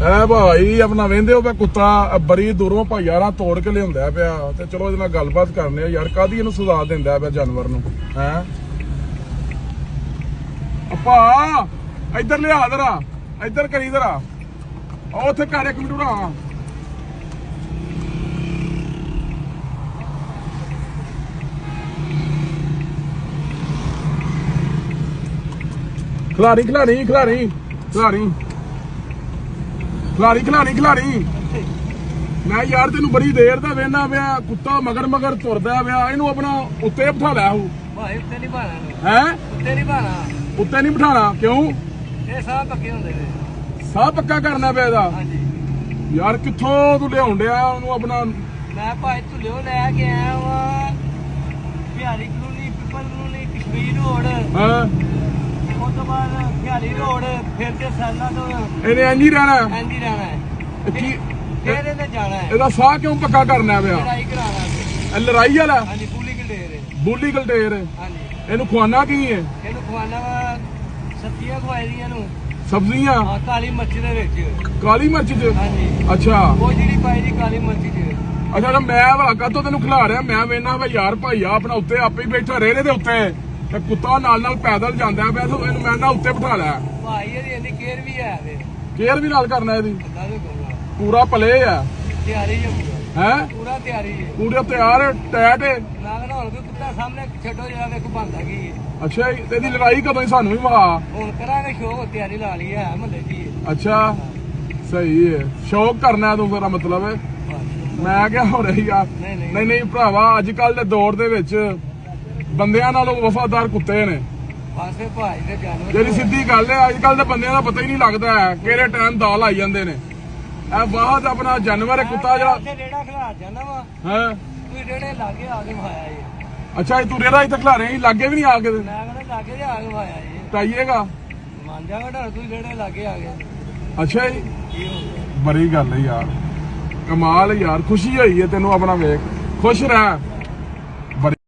ਐ ਭਾਈ ਆਪਣਾ ਵੇਂਦੇ ਹੋ ਪਿਆ ਕੁੱਤਾ ਬੜੀ ਦੂਰੋਂ ਭਾਈਆਰਾਂ ਤੋੜ ਕੇ ਲਿਆਉਂਦਾ ਪਿਆ ਤੇ ਚਲੋ ਇਹਦੇ ਨਾਲ ਗੱਲਬਾਤ ਕਰਨੇ ਆ ਯਾਰ। ਕਾਹਦੀ ਇਹਨੂੰ ਸਜ਼ਾ ਦਿੰਦਾ ਪਿਆ ਜਾਨਵਰ ਨੂੰ ਹੈ? ਆਪਾ ਇੱਧਰ ਲਿਆ ਜਰਾ, ਇੱਧਰ ਕਰੀ ਜਰਾ। ਉਹ ਉੱਥੇ ਘਰ ਇੱਕ ਮਿੰਟ ਉਡਾ ਖਿਲਾਰੀ ਖਿਲਾਰੀ ਖਿਲਾਰੀ ਖਿਲਾਰੀ ਖਿਲਾਰੀ ਖਿਲਾਰੀ ਖਿਲਾਰੀ। ਮੈਂ ਯਾਰ ਤੈਨੂੰ ਬੜੀ ਦੇਰ ਦਾ ਵੇਖਣਾ ਪਿਆ, ਕੁੱਤਾ ਮਗਰ ਮਗਰ ਤੁਰਦਾ ਪਿਆ। ਇਹਨੂੰ ਆਪਣਾ ਉੱਤੇ ਬਿਠਾ ਲੈ। ਭਾਈ ਉੱਤੇ ਨਹੀਂ ਬਾਣਾ ਹੈ ਉੱਤੇ ਨਹੀਂ ਬਾਣਾ ਉੱਤੇ ਨਹੀਂ ਬਿਠਾਣਾ ਕਿਉਂ? ਇਹ ਸਾਹ ਪੱਕੇ ਹੁੰਦੇ ਨੇ। ਸਾਹ ਪੱਕਾ ਕਰਨਾ ਪਿਆ ਇਹਦਾ? ਹਾਂਜੀ। ਯਾਰ ਕਿੱਥੋਂ ਤੂੰ ਲਿਆਉਣ ਡਿਆ ਉਹਨੂੰ ਆਪਣਾ? ਮੈਂ ਭਾਈ ਧੁਲਿਓ ਲੈ ਕੇ ਆਇਆ ਵਾ ਬਿਹਾਰੀ ਕਲੋਨੀ, ਪਿੱਪਲ ਕਲੋਨੀ, ਕਸ਼ਮੀਰ ਰੋਡ। ਹਾਂ ਉਸ ਤੋਂ ਬਾਅਦ ਬਿਹਾਰੀ ਰੋਡ, ਫਿਰ ਤੇ ਸਾਲਾ ਤੋਂ ਇਹਨੇ ਇੰਝ ਹੀ ਰਹਿਣਾ? ਐਂਦੀ ਰਹਿਣਾ ਹੈ। ਇਹ ਕੀ ਫਿਰ ਇਹਨੇ ਜਾਣਾ ਹੈ। ਇਹਦਾ ਸਾਹ ਕਿਉਂ ਪੱਕਾ ਕਰਨਾ ਪਿਆ? ਲੜਾਈ ਕਰਾਣਾ। ਇਹ ਲੜਾਈ ਵਾਲਾ ਹਾਂਜੀ, ਬੂਲੀ ਗਲੇਰ। ਬੋਲੀ ਗਲਟੇਰ। ਹਾਂਜੀ। ਇਹਨੂੰ ਖਵਾਨਾ ਕੀ ਹੈ? ਇਹਨੂੰ ਖਵਾਨਾ ਵਾ ਸਬਜ਼ੀਆਂ ਖਵਾਈ ਦੀਆਂ ਨੂੰ। ਸਬਜ਼ੀਆਂ? ਹਾਂ, ਕਾਲੀ ਮਿਰਚ ਦੇ ਵਿੱਚ। ਕਾਲੀ ਮਿਰਚ ਚ? ਹਾਂਜੀ। ਅੱਛਾ ਉਹ ਜਿਹੜੀ ਪਾਈ ਦੀ ਕਾਲੀ ਮਿਰਚ ਚ। ਅੱਛਾ ਮੈਂ ਭਲਾ ਕਾਹਤੋਂ ਤੈਨੂੰ ਖਿਲਾ ਰਿਹਾ? ਮੈਂ ਵੇਖਣਾ ਵਾ ਯਾਰ ਭਾਈਆ ਆਪਣਾ ਉੱਤੇ ਆਪੇ ਹੀ ਬੈਠਾ ਰੇਹੜੇ ਦੇ ਉੱਤੇ ਤੇ ਕੁੱਤਾ ਨਾਲ ਨਾਲ ਪੈਦਲ ਜਾਂਦਾ ਪਿਆ ਤੇ ਇਹਨੂੰ ਮੈਂ ਨਾ ਉੱਤੇ ਬਿਠਾ ਲਿਆ। ਭਾਈ ਇਹਦੀ ਇੰਨੀ ਕੇਅਰ ਵੀ ਹੈ ਵੇ। ਕੇਅਰ ਵੀ ਨਾਲ ਕਰਨਾ ਇਹਦੀ? ਅੱਲਾ ਦੇ ਕੋਲ ਪੂਰਾ ਪਲੇ ਆ ਤਿਆਰੀ ਹੈ ਹੈ? ਪੂਰਾ ਤਿਆਰੀ ਹੈ। ਪੂਰੇ ਤਿਆਰ ਟੈਟ ਹੈ? ਮੈਂ ਕਹਿੰਦਾ ਹੁਣ ਕੋਈ ਕੁੱਤਾ ਸਾਹਮਣੇ ਛੱਡੋ ਜਿਹੜਾ ਵੇਖੋ ਬੰਦਾ ਕੀ ਹੈ। ਅੱਛਾ ਜੀ, ਤੇ ਇਹਦੀ ਲੜਾਈ ਕਦੋਂ? ਸਾਨੂੰ ਵੀ ਵਿਖਾ। ਹੁਣ ਕਰਾਂਗੇ ਸ਼ੋਅ, ਤਿਆਰੀ ਲਾ ਲਈ ਹੈ ਮਹੱਲੇ ਦੀ। ਅੱਛਾ ਸਹੀ ਹੈ, ਸ਼ੌਕ ਕਰਨਾ ਤੂੰ ਮੇਰਾ ਮਤਲਬ ਹੈ। ਮੈਂ ਕਿਹਾ ਹੋ ਰਹੀ ਆ। ਨਹੀਂ ਨਹੀਂ ਭਰਾਵਾ, ਅੱਜ ਕੱਲ ਦੇ ਦੌਰ ਦੇ ਵਿੱਚ ਬੰਦਿਆਂ ਨਾਲੋਂ ਵਫਾਦਾਰ ਕੁੱਤੇ ਨੇ। ਪਾਸੇ ਭਾਈ ਦੇ ਜਾਨਵਰ ਜਿਹੜੀ ਸਿੱਧੀ ਗੱਲ ਹੈ, ਅੱਜ ਕੱਲ ਦੇ ਬੰਦਿਆਂ ਦਾ ਪਤਾ ਹੀ ਨਹੀਂ ਲੱਗਦਾ ਹੈ ਕਿਹੜੇ ਟਾਈਮ ਦਾਲ ਆਈ ਜਾਂਦੇ ਨੇ। ਇਹ ਬਾਹਰ ਆਪਣਾ ਜਾਨਵਰ ਹੈ ਕੁੱਤਾ ਜਿਹੜਾ। ਉੱਥੇ ਰੇੜਾ ਖਿਲਾ ਜਾਂਦਾ ਵਾ। ਹੈ ਤੁਸੀਂ ਰੇੜੇ ਲਾਗੇ ਆ ਕੇ ਵਾਇਆ ਜੀ। ਅੱਛਾ ਇਹ ਤੂੰ ਰੇੜਾ ਇੱਥੇ ਖਿਲਾ ਰਿਹਾ ਲਾਗੇ ਵੀ ਨਹੀਂ ਆ ਕੇ ਮੈਂ ਕਹਿੰਦਾ ਲਾਗੇ ਜਾ ਕੇ ਵਾਇਆ ਜੀ। ਟਾਈਏਗਾ? ਮੰਨ ਜਾਗਾ ਡਰ, ਤੁਸੀਂ ਰੇੜੇ ਲਾਗੇ ਆ ਗਏ। ਅੱਛਾ ਜੀ, ਕੀ ਹੋ ਗਿਆ? ਬੜੀ ਗੱਲ ਹੈ ਯਾਰ, ਕਮਾਲ ਹੈ ਯਾਰ। ਖੁਸ਼ੀ ਹੋਈ ਹੈ ਤੈਨੂੰ ਆਪਣਾ ਵੇਖ। ਖੁਸ਼ ਰਹਿ।